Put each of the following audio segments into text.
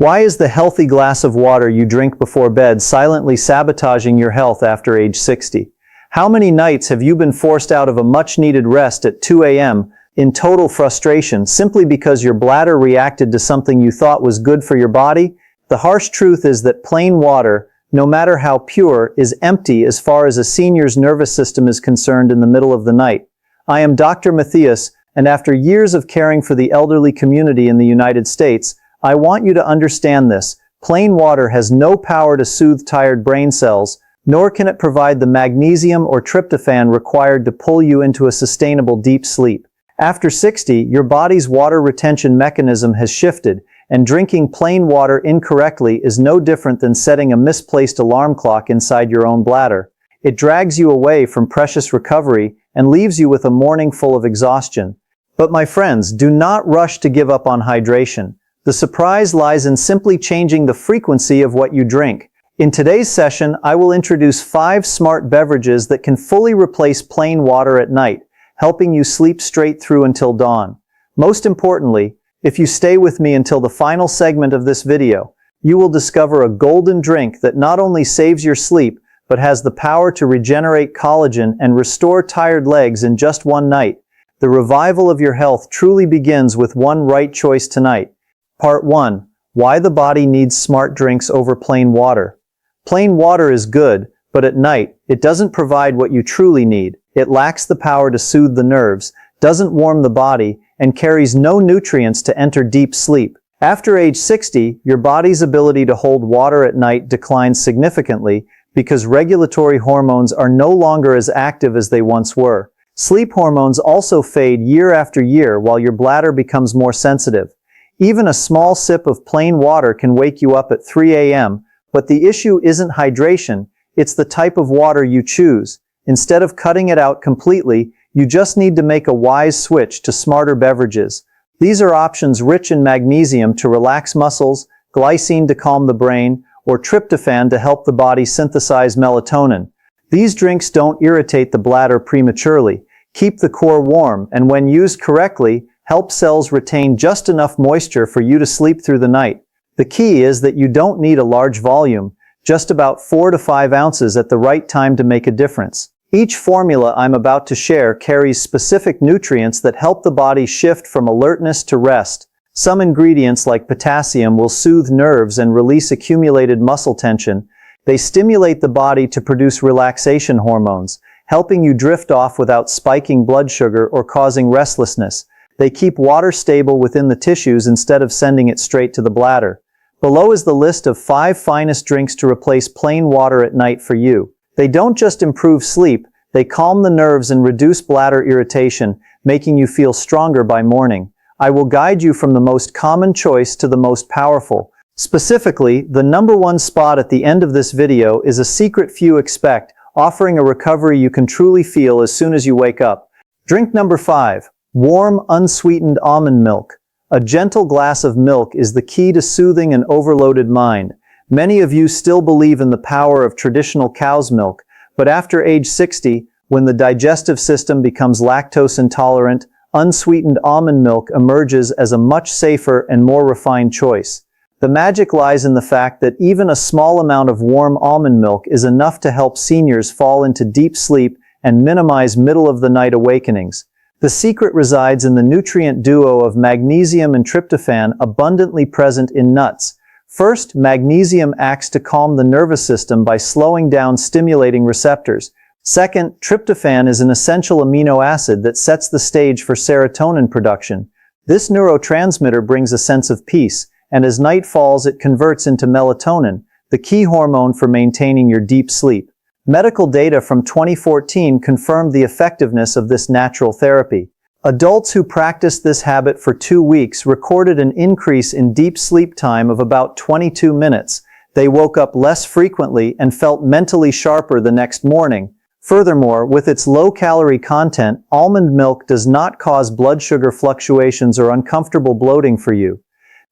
Why is the healthy glass of water you drink before bed silently sabotaging your health after age 60? How many nights have you been forced out of a much-needed rest at 2 a.m. in total frustration simply because your bladder reacted to something you thought was good for your body? The harsh truth is that plain water, no matter how pure, is empty as far as a senior's nervous system is concerned in the middle of the night. I am Dr. Mattheus, and after years of caring for the elderly community in the United States, I want you to understand this. Plain water has no power to soothe tired brain cells, nor can it provide the magnesium or tryptophan required to pull you into a sustainable deep sleep. After 60, your body's water retention mechanism has shifted, and drinking plain water incorrectly is no different than setting a misplaced alarm clock inside your own bladder. It drags you away from precious recovery and leaves you with a morning full of exhaustion. But my friends, do not rush to give up on hydration. The surprise lies in simply changing the frequency of what you drink. In today's session, I will introduce 5 smart beverages that can fully replace plain water at night, helping you sleep straight through until dawn. Most importantly, if you stay with me until the final segment of this video, you will discover a golden drink that not only saves your sleep, but has the power to regenerate collagen and restore tired legs in just one night. The revival of your health truly begins with one right choice tonight. Part 1. Why the body needs smart drinks over plain water. Plain water is good, but at night, it doesn't provide what you truly need. It lacks the power to soothe the nerves, doesn't warm the body, and carries no nutrients to enter deep sleep. After age 60, your body's ability to hold water at night declines significantly because regulatory hormones are no longer as active as they once were. Sleep hormones also fade year after year while your bladder becomes more sensitive. Even a small sip of plain water can wake you up at 3 a.m., but the issue isn't hydration, it's the type of water you choose. Instead of cutting it out completely, you just need to make a wise switch to smarter beverages. These are options rich in magnesium to relax muscles, glycine to calm the brain, or tryptophan to help the body synthesize melatonin. These drinks don't irritate the bladder prematurely, keep the core warm, and when used correctly, help cells retain just enough moisture for you to sleep through the night. The key is that you don't need a large volume, just about 4 to 5 ounces at the right time to make a difference. Each formula I'm about to share carries specific nutrients that help the body shift from alertness to rest. Some ingredients like potassium will soothe nerves and release accumulated muscle tension. They stimulate the body to produce relaxation hormones, helping you drift off without spiking blood sugar or causing restlessness. They keep water stable within the tissues instead of sending it straight to the bladder. Below is the list of 5 finest drinks to replace plain water at night for you. They don't just improve sleep, they calm the nerves and reduce bladder irritation, making you feel stronger by morning. I will guide you from the most common choice to the most powerful. Specifically, the #1 spot at the end of this video is a secret few expect, offering a recovery you can truly feel as soon as you wake up. Drink number 5. Warm, unsweetened almond milk. A gentle glass of milk is the key to soothing an overloaded mind. Many of you still believe in the power of traditional cow's milk, but after age 60, when the digestive system becomes lactose intolerant, unsweetened almond milk emerges as a much safer and more refined choice. The magic lies in the fact that even a small amount of warm almond milk is enough to help seniors fall into deep sleep and minimize middle-of-the-night awakenings. The secret resides in the nutrient duo of magnesium and tryptophan abundantly present in nuts. First, magnesium acts to calm the nervous system by slowing down stimulating receptors. Second, tryptophan is an essential amino acid that sets the stage for serotonin production. This neurotransmitter brings a sense of peace, and as night falls it converts into melatonin, the key hormone for maintaining your deep sleep. Medical data from 2014 confirmed the effectiveness of this natural therapy. Adults who practiced this habit for 2 weeks recorded an increase in deep sleep time of about 22 minutes. They woke up less frequently and felt mentally sharper the next morning. Furthermore, with its low-calorie content, almond milk does not cause blood sugar fluctuations or uncomfortable bloating for you.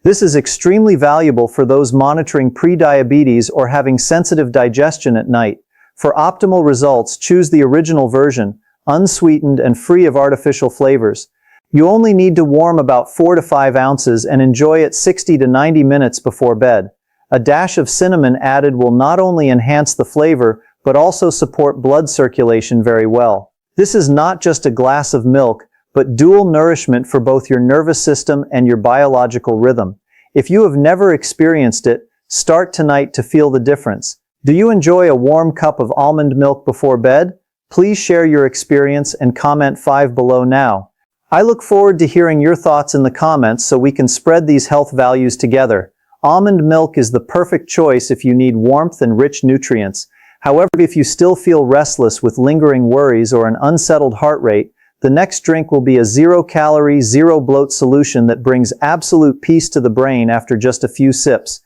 This is extremely valuable for those monitoring prediabetes or having sensitive digestion at night. For optimal results, choose the original version, unsweetened and free of artificial flavors. You only need to warm about 4 to 5 ounces and enjoy it 60 to 90 minutes before bed. A dash of cinnamon added will not only enhance the flavor, but also support blood circulation very well. This is not just a glass of milk, but dual nourishment for both your nervous system and your biological rhythm. If you have never experienced it, start tonight to feel the difference. Do you enjoy a warm cup of almond milk before bed? Please share your experience and comment 5 below now. I look forward to hearing your thoughts in the comments so we can spread these health values together. Almond milk is the perfect choice if you need warmth and rich nutrients. However, if you still feel restless with lingering worries or an unsettled heart rate, the next drink will be a zero-calorie, zero-bloat solution that brings absolute peace to the brain after just a few sips.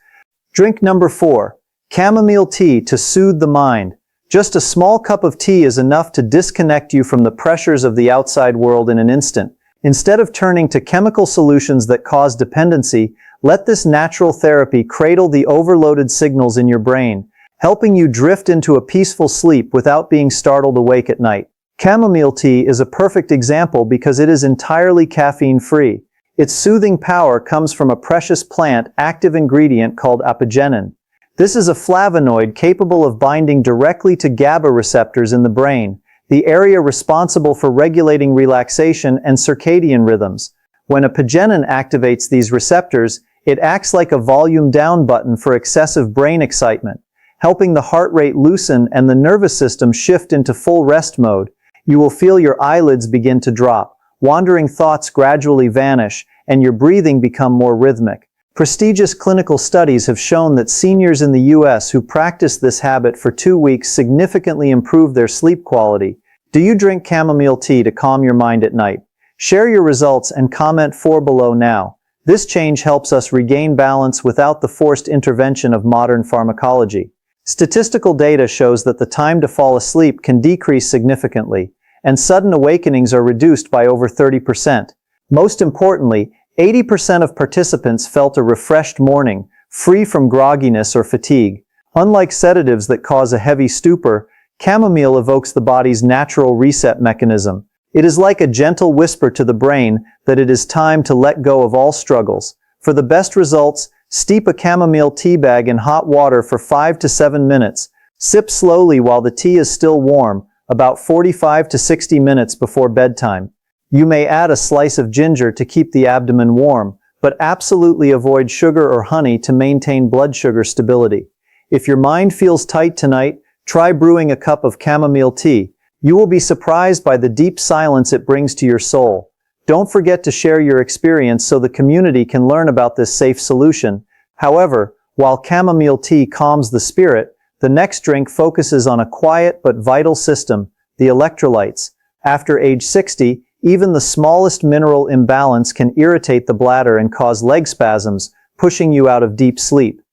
Drink number 4. Chamomile tea to soothe the mind. Just a small cup of tea is enough to disconnect you from the pressures of the outside world in an instant. Instead of turning to chemical solutions that cause dependency, let this natural therapy cradle the overloaded signals in your brain, helping you drift into a peaceful sleep without being startled awake at night. Chamomile tea is a perfect example because it is entirely caffeine-free. Its soothing power comes from a precious plant active ingredient called apigenin. This is a flavonoid capable of binding directly to GABA receptors in the brain, the area responsible for regulating relaxation and circadian rhythms. When apigenin activates these receptors, it acts like a volume down button for excessive brain excitement, helping the heart rate loosen and the nervous system shift into full rest mode. You will feel your eyelids begin to drop, wandering thoughts gradually vanish, and your breathing become more rhythmic. Prestigious clinical studies have shown that seniors in the US who practice this habit for 2 weeks significantly improve their sleep quality. Do you drink chamomile tea to calm your mind at night? Share your results and comment 4 below now. This change helps us regain balance without the forced intervention of modern pharmacology. Statistical data shows that the time to fall asleep can decrease significantly, and sudden awakenings are reduced by over 30%. Most importantly, 80% of participants felt a refreshed morning, free from grogginess or fatigue. Unlike sedatives that cause a heavy stupor, chamomile evokes the body's natural reset mechanism. It is like a gentle whisper to the brain that it is time to let go of all struggles. For the best results, steep a chamomile tea bag in hot water for 5 to 7 minutes. Sip slowly while the tea is still warm, about 45 to 60 minutes before bedtime. You may add a slice of ginger to keep the abdomen warm, but absolutely avoid sugar or honey to maintain blood sugar stability. If your mind feels tight tonight, try brewing a cup of chamomile tea. You will be surprised by the deep silence it brings to your soul. Don't forget to share your experience so the community can learn about this safe solution. However, while chamomile tea calms the spirit, the next drink focuses on a quiet but vital system, the electrolytes. After age 60, even the smallest mineral imbalance can irritate the bladder and cause leg spasms, pushing you out of deep sleep.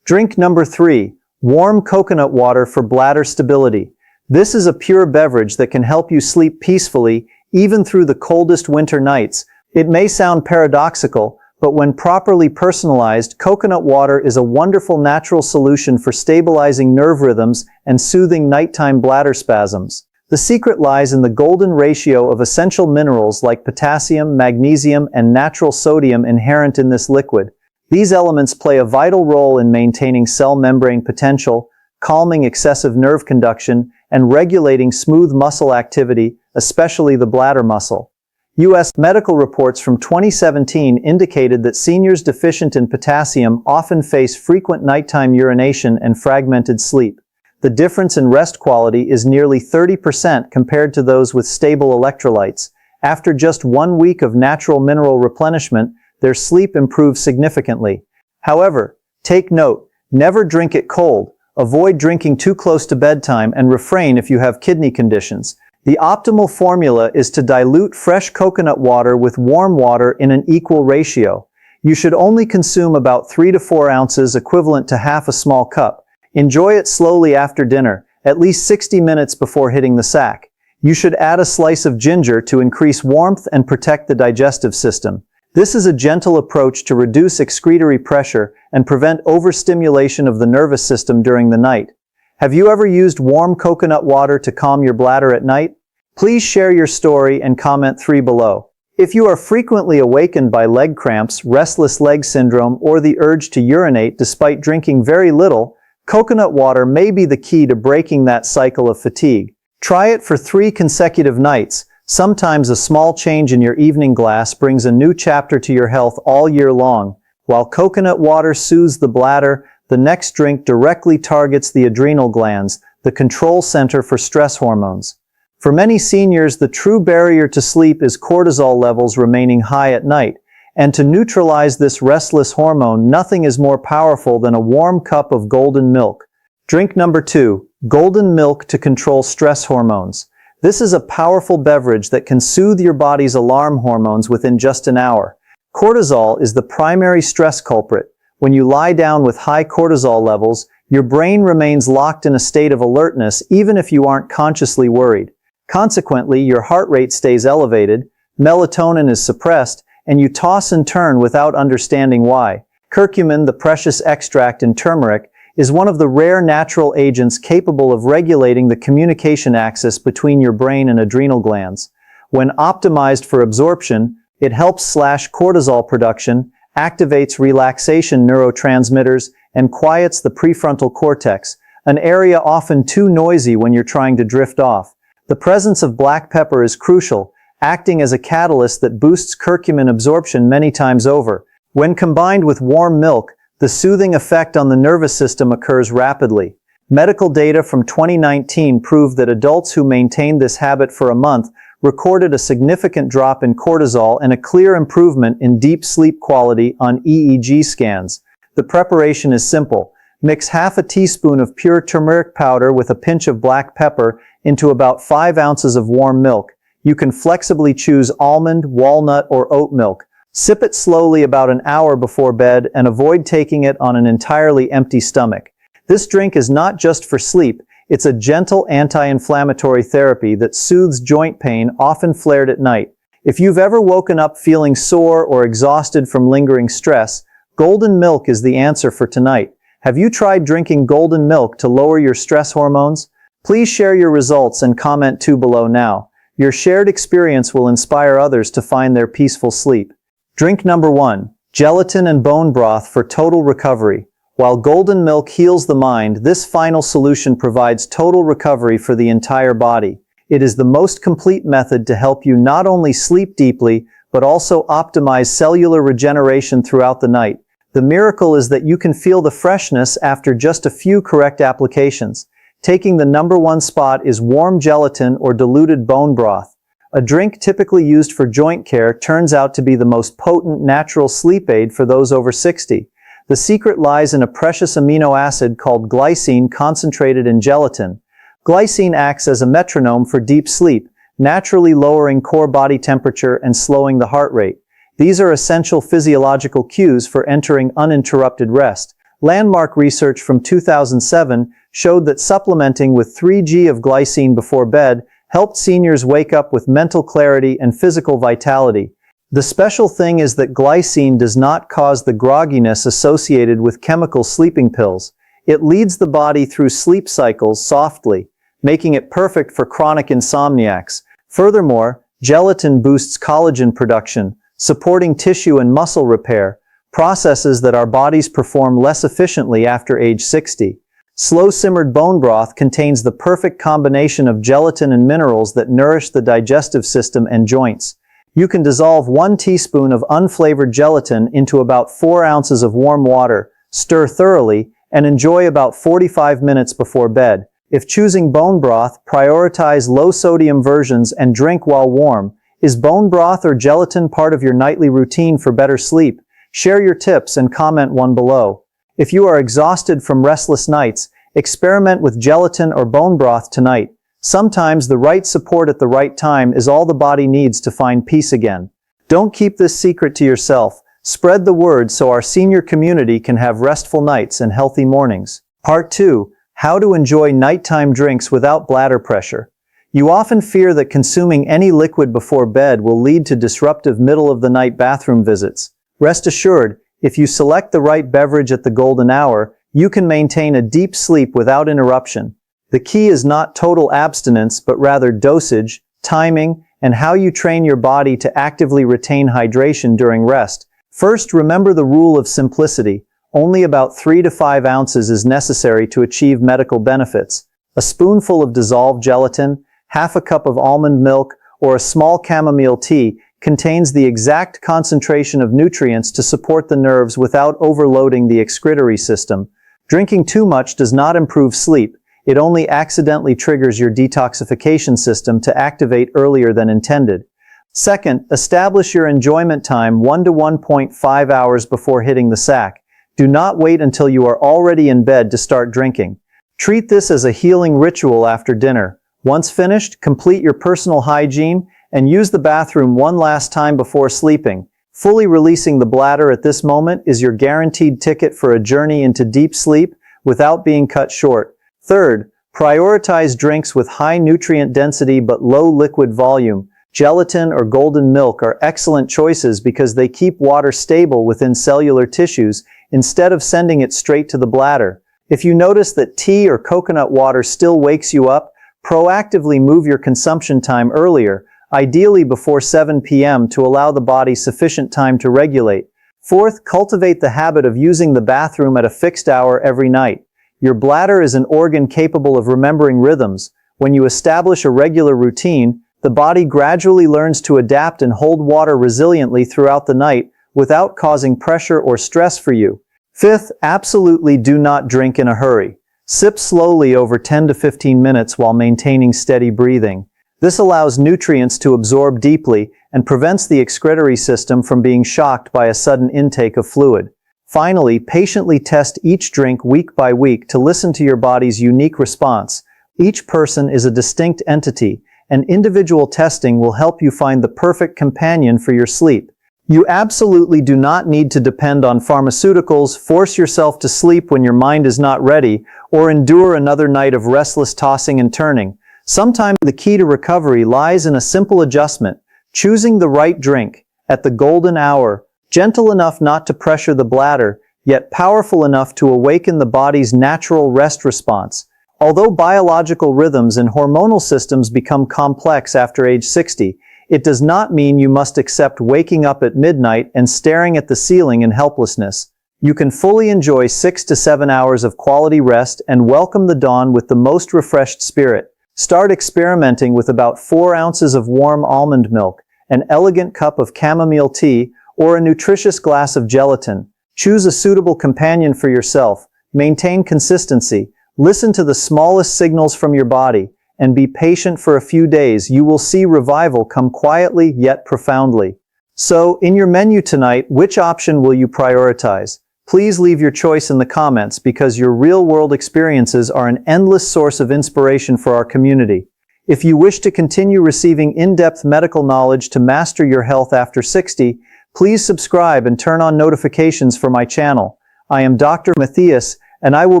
Drink number 3, warm coconut water for bladder stability. This is a pure beverage that can help you sleep peacefully, even through the coldest winter nights. It may sound paradoxical, but when properly personalized, coconut water is a wonderful natural solution for stabilizing nerve rhythms and soothing nighttime bladder spasms. The secret lies in the golden ratio of essential minerals like potassium, magnesium, and natural sodium inherent in this liquid. These elements play a vital role in maintaining cell membrane potential, calming excessive nerve conduction, and regulating smooth muscle activity, especially the bladder muscle. U.S. medical reports from 2017 indicated that seniors deficient in potassium often face frequent nighttime urination and fragmented sleep. The difference in rest quality is nearly 30% compared to those with stable electrolytes. After just 1 week of natural mineral replenishment, their sleep improves significantly. However, take note, never drink it cold. Avoid drinking too close to bedtime and refrain if you have kidney conditions. The optimal formula is to dilute fresh coconut water with warm water in an equal ratio. You should only consume about 3 to 4 ounces, equivalent to half a small cup. Enjoy it slowly after dinner, at least 60 minutes before hitting the sack. You should add a slice of ginger to increase warmth and protect the digestive system. This is a gentle approach to reduce excretory pressure and prevent overstimulation of the nervous system during the night. Have you ever used warm coconut water to calm your bladder at night? Please share your story and comment 3 below. If you are frequently awakened by leg cramps, restless leg syndrome, or the urge to urinate despite drinking very little, coconut water may be the key to breaking that cycle of fatigue. Try it for 3 consecutive nights. Sometimes a small change in your evening glass brings a new chapter to your health all year long. While coconut water soothes the bladder, the next drink directly targets the adrenal glands, the control center for stress hormones. For many seniors, the true barrier to sleep is cortisol levels remaining high at night. And to neutralize this restless hormone, nothing is more powerful than a warm cup of golden milk. Drink number 2, golden milk to control stress hormones. This is a powerful beverage that can soothe your body's alarm hormones within just an hour. Cortisol is the primary stress culprit. When you lie down with high cortisol levels, your brain remains locked in a state of alertness even if you aren't consciously worried. Consequently, your heart rate stays elevated, melatonin is suppressed, and you toss and turn without understanding why. Curcumin, the precious extract in turmeric, is one of the rare natural agents capable of regulating the communication axis between your brain and adrenal glands. When optimized for absorption, it helps slash cortisol production, activates relaxation neurotransmitters, and quiets the prefrontal cortex, an area often too noisy when you're trying to drift off. The presence of black pepper is crucial, acting as a catalyst that boosts curcumin absorption many times over. When combined with warm milk, the soothing effect on the nervous system occurs rapidly. Medical data from 2019 proved that adults who maintained this habit for a month recorded a significant drop in cortisol and a clear improvement in deep sleep quality on EEG scans. The preparation is simple. Mix half a teaspoon of pure turmeric powder with a pinch of black pepper into about 5 ounces of warm milk. You can flexibly choose almond, walnut, or oat milk. Sip it slowly about an hour before bed and avoid taking it on an entirely empty stomach. This drink is not just for sleep, it's a gentle anti-inflammatory therapy that soothes joint pain often flared at night. If you've ever woken up feeling sore or exhausted from lingering stress, golden milk is the answer for tonight. Have you tried drinking golden milk to lower your stress hormones? Please share your results and comment too below now. Your shared experience will inspire others to find their peaceful sleep. Drink number 1, gelatin and bone broth for total recovery. While golden milk heals the mind, this final solution provides total recovery for the entire body. It is the most complete method to help you not only sleep deeply, but also optimize cellular regeneration throughout the night. The miracle is that you can feel the freshness after just a few correct applications. Taking the number 1 spot is warm gelatin or diluted bone broth. A drink typically used for joint care turns out to be the most potent natural sleep aid for those over 60. The secret lies in a precious amino acid called glycine concentrated in gelatin. Glycine acts as a metronome for deep sleep, naturally lowering core body temperature and slowing the heart rate. These are essential physiological cues for entering uninterrupted rest. Landmark research from 2007 showed that supplementing with 3 g of glycine before bed helped seniors wake up with mental clarity and physical vitality. The special thing is that glycine does not cause the grogginess associated with chemical sleeping pills. It leads the body through sleep cycles softly, making it perfect for chronic insomniacs. Furthermore, gelatin boosts collagen production, supporting tissue and muscle repair, processes that our bodies perform less efficiently after age 60. Slow-simmered bone broth contains the perfect combination of gelatin and minerals that nourish the digestive system and joints. You can dissolve 1 teaspoon of unflavored gelatin into about 4 ounces of warm water, stir thoroughly, and enjoy about 45 minutes before bed. If choosing bone broth, prioritize low-sodium versions and drink while warm. Is bone broth or gelatin part of your nightly routine for better sleep? Share your tips and comment one below. If you are exhausted from restless nights, experiment with gelatin or bone broth tonight. Sometimes the right support at the right time is all the body needs to find peace again. Don't keep this secret to yourself. Spread the word so our senior community can have restful nights and healthy mornings. Part 2. How to enjoy nighttime drinks without bladder pressure. You often fear that consuming any liquid before bed will lead to disruptive middle-of-the-night bathroom visits. Rest assured, if you select the right beverage at the golden hour, you can maintain a deep sleep without interruption. The key is not total abstinence, but rather dosage, timing, and how you train your body to actively retain hydration during rest. First, remember the rule of simplicity. Only about 3 to 5 ounces is necessary to achieve medical benefits. A spoonful of dissolved gelatin, half a cup of almond milk, or a small chamomile tea contains the exact concentration of nutrients to support the nerves without overloading the excretory system. Drinking too much does not improve sleep. It only accidentally triggers your detoxification system to activate earlier than intended. Second, establish your enjoyment time 1 to 1.5 hours before hitting the sack. Do not wait until you are already in bed to start drinking. Treat this as a healing ritual after dinner. Once finished, complete your personal hygiene and use the bathroom one last time before sleeping. Fully releasing the bladder at this moment is your guaranteed ticket for a journey into deep sleep without being cut short. Third, prioritize drinks with high nutrient density but low liquid volume. Gelatin or golden milk are excellent choices because they keep water stable within cellular tissues instead of sending it straight to the bladder. If you notice that tea or coconut water still wakes you up, proactively move your consumption time earlier, ideally before 7 p.m. to allow the body sufficient time to regulate. Fourth, cultivate the habit of using the bathroom at a fixed hour every night. Your bladder is an organ capable of remembering rhythms. When you establish a regular routine, the body gradually learns to adapt and hold water resiliently throughout the night without causing pressure or stress for you. Fifth, absolutely do not drink in a hurry. Sip slowly over 10 to 15 minutes while maintaining steady breathing. This allows nutrients to absorb deeply and prevents the excretory system from being shocked by a sudden intake of fluid. Finally, patiently test each drink week by week to listen to your body's unique response. Each person is a distinct entity, and individual testing will help you find the perfect companion for your sleep. You absolutely do not need to depend on pharmaceuticals, force yourself to sleep when your mind is not ready, or endure another night of restless tossing and turning. Sometimes the key to recovery lies in a simple adjustment, choosing the right drink at the golden hour, gentle enough not to pressure the bladder, yet powerful enough to awaken the body's natural rest response. Although biological rhythms and hormonal systems become complex after age 60, it does not mean you must accept waking up at midnight and staring at the ceiling in helplessness. You can fully enjoy 6 to 7 hours of quality rest and welcome the dawn with the most refreshed spirit. Start experimenting with about 4 ounces of warm almond milk, an elegant cup of chamomile tea, or a nutritious glass of gelatin. Choose a suitable companion for yourself. Maintain consistency. Listen to the smallest signals from your body, and be patient for a few days. You will see revival come quietly yet profoundly. So, in your menu tonight, which option will you prioritize? Please leave your choice in the comments because your real-world experiences are an endless source of inspiration for our community. If you wish to continue receiving in-depth medical knowledge to master your health after 60, please subscribe and turn on notifications for my channel. I am Dr. Mattheus, and I will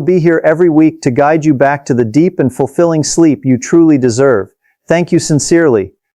be here every week to guide you back to the deep and fulfilling sleep you truly deserve. Thank you sincerely.